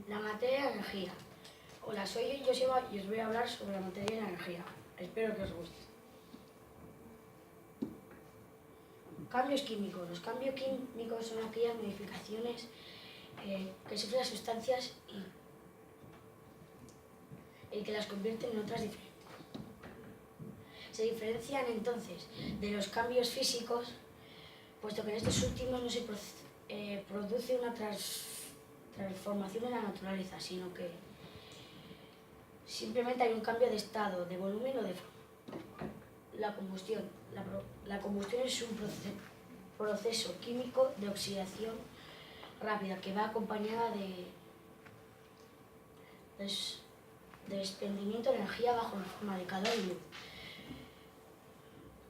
La materia y la energía. Hola, soy Joseba y os voy a hablar sobre la materia y la energía. Espero que os guste. Cambios químicos. Los cambios químicos son aquellas modificaciones que sufren las sustancias y que las convierten en otras diferentes. Se diferencian entonces de los cambios físicos, puesto que en estos últimos no se produce una transformación en la naturaleza, sino que simplemente hay un cambio de estado, de volumen o de forma. La combustión. La combustión es un proceso químico de oxidación rápida que va acompañada de desprendimiento de energía bajo la forma de calor y luz.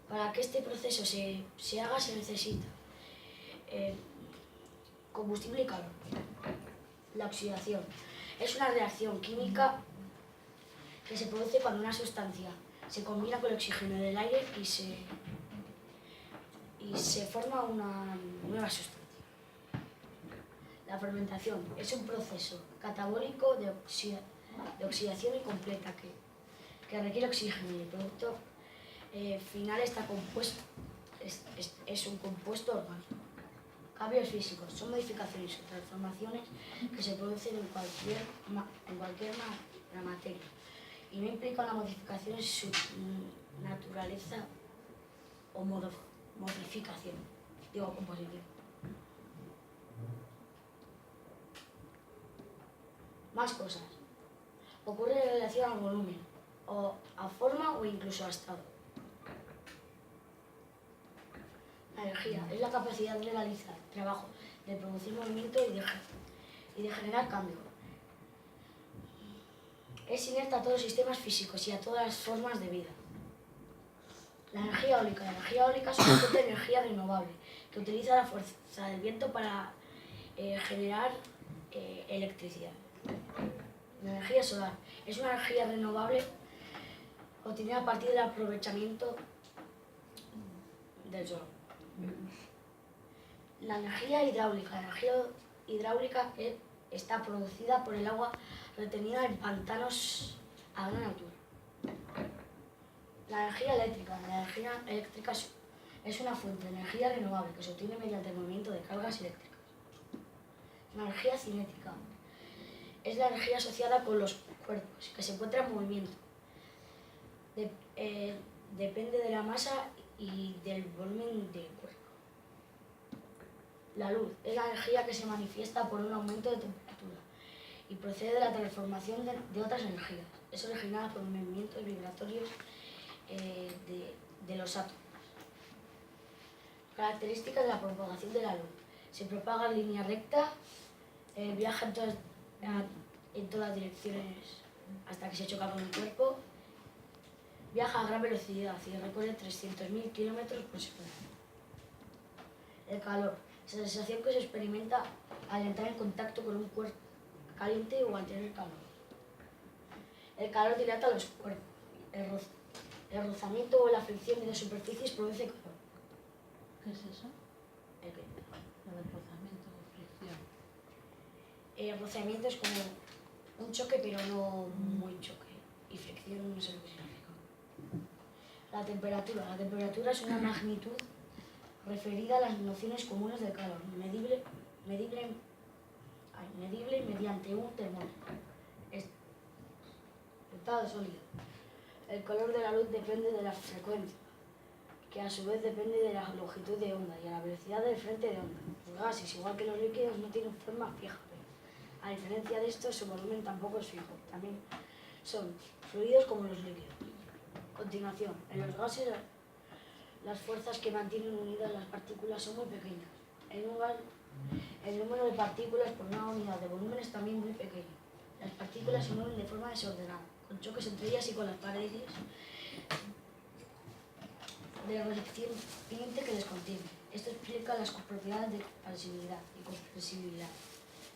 Para que este proceso se haga se necesita combustible y calor. La oxidación es una reacción química que se produce cuando una sustancia se combina con el oxígeno del aire y se forma una nueva sustancia. La fermentación es un proceso catabólico de oxidación incompleta que requiere oxígeno y el producto final está compuesto, es un compuesto orgánico. Cambios físicos son modificaciones o transformaciones que se producen en cualquier materia y no implican la modificación en su naturaleza o composición. Más cosas. Ocurre en relación al volumen, o a forma o incluso a estado. La energía es la capacidad de realizar trabajo, de producir movimiento y de generar cambio. Es inherente a todos los sistemas físicos y a todas las formas de vida. La energía eólica. La energía eólica es una fuente de energía renovable que utiliza la fuerza del viento para generar electricidad. La energía solar es una energía renovable obtenida a partir del aprovechamiento del sol. La energía hidráulica. La energía hidráulica está producida por el agua retenida en pantanos a gran altura. La energía eléctrica. La energía eléctrica es una fuente de energía renovable que se obtiene mediante el movimiento de cargas eléctricas. La energía cinética es la energía asociada con los cuerpos, que se encuentra en movimiento. Depende de la masa y del volumen del cuerpo. La luz es la energía que se manifiesta por un aumento de temperatura y procede de la transformación de otras energías. Es originada por movimientos vibratorios de los átomos. Características de la propagación de la luz. Se propaga en línea recta, viaja en todas direcciones hasta que se choca con el cuerpo, viaja a gran velocidad y recorre 300.000 kilómetros por segundo. El calor. Es la sensación que se experimenta al entrar en contacto con un cuerpo caliente o al tener calor. El calor dilata los cuerpos. El rozamiento o la fricción de las superficies produce calor. ¿Qué es eso? ¿El qué? Lo del rozamiento o fricción. El rozamiento es como un choque, pero no muy choque. Y fricción no sé lo que significa. La temperatura. La temperatura es una magnitud referida a las nociones comunes del calor, medible mediante un termómetro. Estado sólido. El color de la luz depende de la frecuencia, que a su vez depende de la longitud de onda y a la velocidad del frente de onda. Los gases, igual que los líquidos, no tienen forma fija, pero a diferencia de esto, su volumen tampoco es fijo. También son fluidos como los líquidos. Continuación, en los gases las fuerzas que mantienen unidas las partículas son muy pequeñas. El número de partículas por una unidad de volumen es también muy pequeño. Las partículas se mueven de forma desordenada, con choques entre ellas y con las paredes de recipiente que les contiene. Esto explica las propiedades de expansibilidad y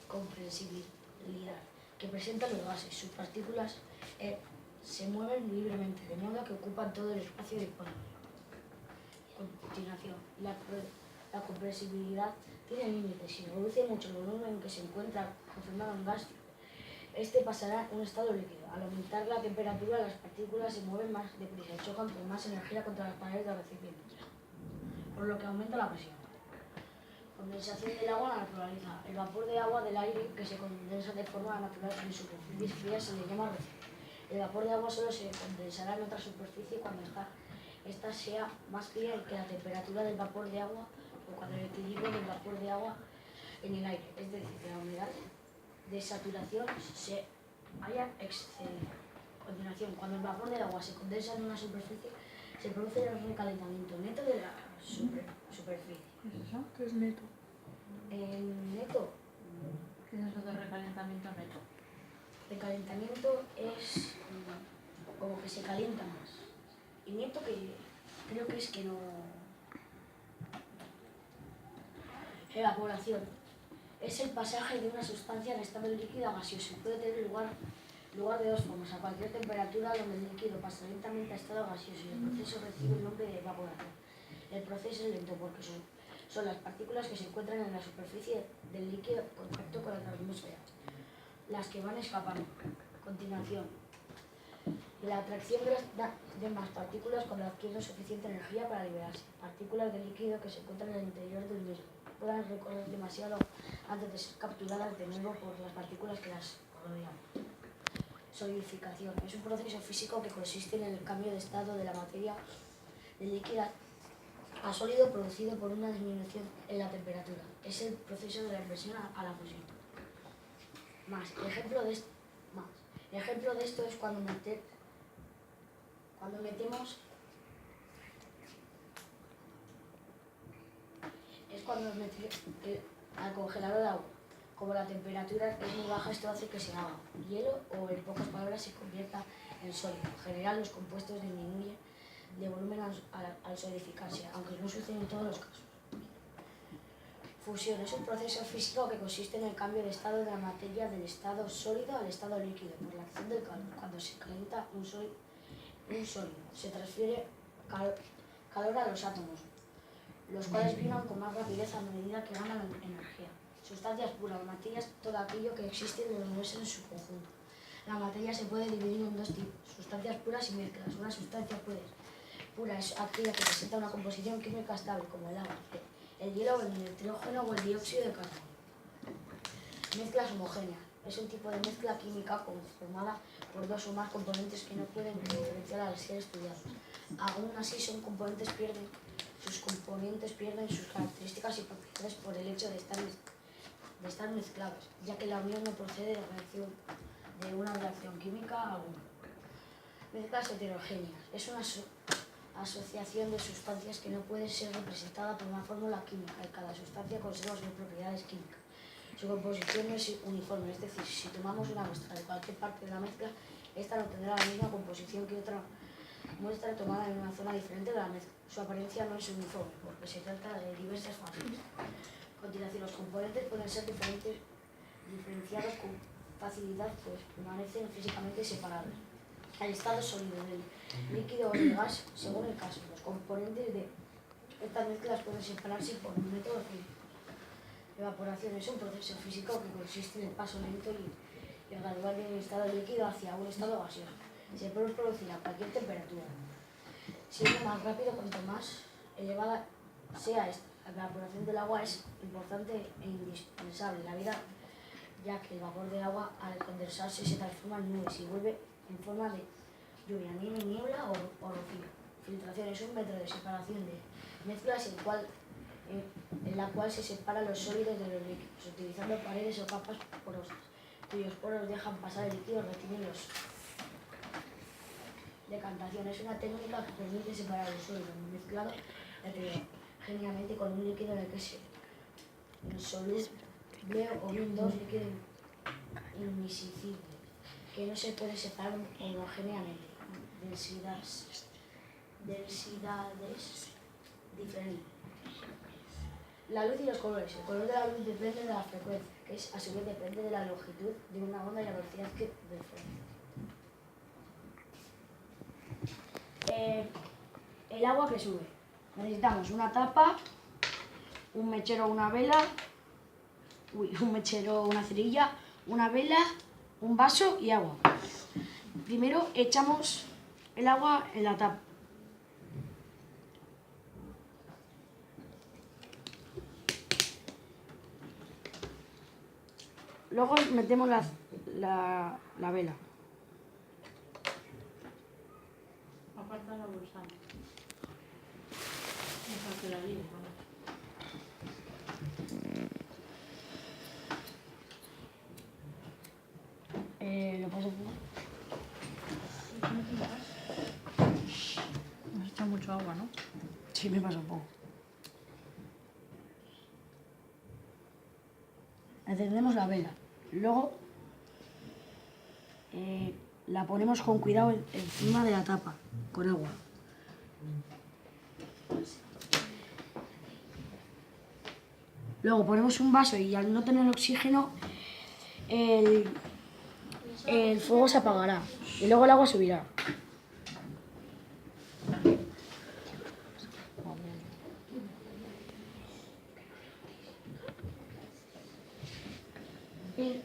comprensibilidad que presentan los gases. Sus partículas se mueven libremente, de modo que ocupan todo el espacio disponible. A continuación, la compresibilidad tiene límites. Si reduce mucho el volumen en que se encuentra conformado un gas, Este pasará a un estado líquido. Al aumentar la temperatura, las partículas se mueven más deprisa y chocan con más energía contra las paredes del recipiente, por lo que aumenta la presión. Condensación del agua en la naturaleza. El vapor de agua del aire que se condensa de forma natural en superficies frías se le llama rocío. El vapor de agua solo se condensará en otra superficie cuando esta sea más fría que la temperatura del vapor de agua o cuando el equilibrio del vapor de agua en el aire, es decir, la humedad de saturación, se haya excedido. A continuación, cuando el vapor del agua se condensa en una superficie, se produce el recalentamiento neto de la superficie. ¿Qué es eso? ¿Qué es neto? Neto, ¿Qué es eso de recalentamiento neto? recalentamiento es como que se calienta más. Y neto que creo que es que no... Evaporación. Es el pasaje de una sustancia en estado líquido a gaseoso. Puede tener lugar de dos formas. A cualquier temperatura donde el líquido pasa lentamente a estado gaseoso y el proceso recibe el nombre de evaporación. El proceso es lento porque son las partículas que se encuentran en la superficie del líquido en contacto con la atmósfera las que van escapando. Continuación. La atracción de más partículas cuando adquieren suficiente energía para liberarse. Partículas de líquido que se encuentran en el interior del mismo puedan recorrer demasiado antes de ser capturadas de nuevo por las partículas que las rodean. Solidificación. Es un proceso físico que consiste en el cambio de estado de la materia de líquida a sólido producido por una disminución en la temperatura. Es el proceso de la inversión a la fusión. Ejemplo de esto es cuando metemos al congelador de agua. Como la temperatura es muy baja, esto hace que se haga hielo o, en pocas palabras, se convierta en sólido. En general, los compuestos disminuyen de volumen al solidificarse, aunque no sucede en todos los casos. Fusión es un proceso físico que consiste en el cambio de estado de la materia del estado sólido al estado líquido por la acción del calor. Cuando se calienta un sólido, se transfiere calor a los átomos, los cuales vibran con más rapidez a medida que ganan energía. Sustancias puras. La materia es todo aquello que existe en el universo en su conjunto. La materia se puede dividir en dos tipos: sustancias puras y mezclas. Una sustancia pura es aquella que presenta una composición química estable, como el agua, el hielo, el nitrógeno o el dióxido de carbono. Mezclas homogéneas. Es un tipo de mezcla química conformada por dos o más componentes que no pueden diferenciar al ser estudiados. Aún así, sus componentes pierden sus características y propiedades por el hecho de estar mezclados, ya que la unión no procede de una reacción química alguna. Mezclas heterogéneas. Es una asociación de sustancias que no puede ser representada por una fórmula química y cada sustancia conserva sus propiedades químicas. Su composición no es uniforme, es decir, si tomamos una muestra de cualquier parte de la mezcla, esta no tendrá la misma composición que otra muestra tomada en una zona diferente de la mezcla. Su apariencia no es uniforme, porque se trata de diversas fases. A continuación, los componentes pueden ser diferenciados con facilidad, pues permanecen físicamente separados. El estado sólido del líquido o del gas, según el caso. Los componentes de estas mezclas pueden separarse por un método físico. Evaporación es un proceso físico que consiste en el paso lento y gradual de un estado líquido hacia un estado gaseoso. Se puede producir a cualquier temperatura. Siendo más rápido cuanto más elevada sea esta. La evaporación del agua es importante e indispensable en la vida, ya que el vapor de agua, al condensarse, se transforma en nubes y vuelve en forma de lluvia, niebla o rocío. Filtración es un método de separación de mezclas en la cual se separan los sólidos de los líquidos, utilizando paredes o capas porosas, cuyos poros dejan pasar el líquido y retienen los. Decantación es una técnica que permite separar los sólidos mezclados heterogéneamente con un líquido en el que se insoluble o bien dos líquidos inmiscibles que no se pueden separar homogéneamente, densidades diferentes. La luz y los colores. El color de la luz depende de la frecuencia, que a su vez depende de la longitud de una onda y la velocidad que diferencia. El agua que sube. Necesitamos una tapa, un mechero o una vela, una cerilla, una vela un vaso y agua. Primero echamos el agua en la tapa. Luego metemos la vela. Aparta la bolsa. Deja que la libre, vamos. ¿Lo puedes hacer? Has echado mucho agua, ¿no? Sí, me pasa un poco. Encendemos la vela. Luego la ponemos con cuidado encima de la tapa, con agua. Luego ponemos un vaso y al no tener oxígeno, el fuego se apagará y luego el agua subirá. Y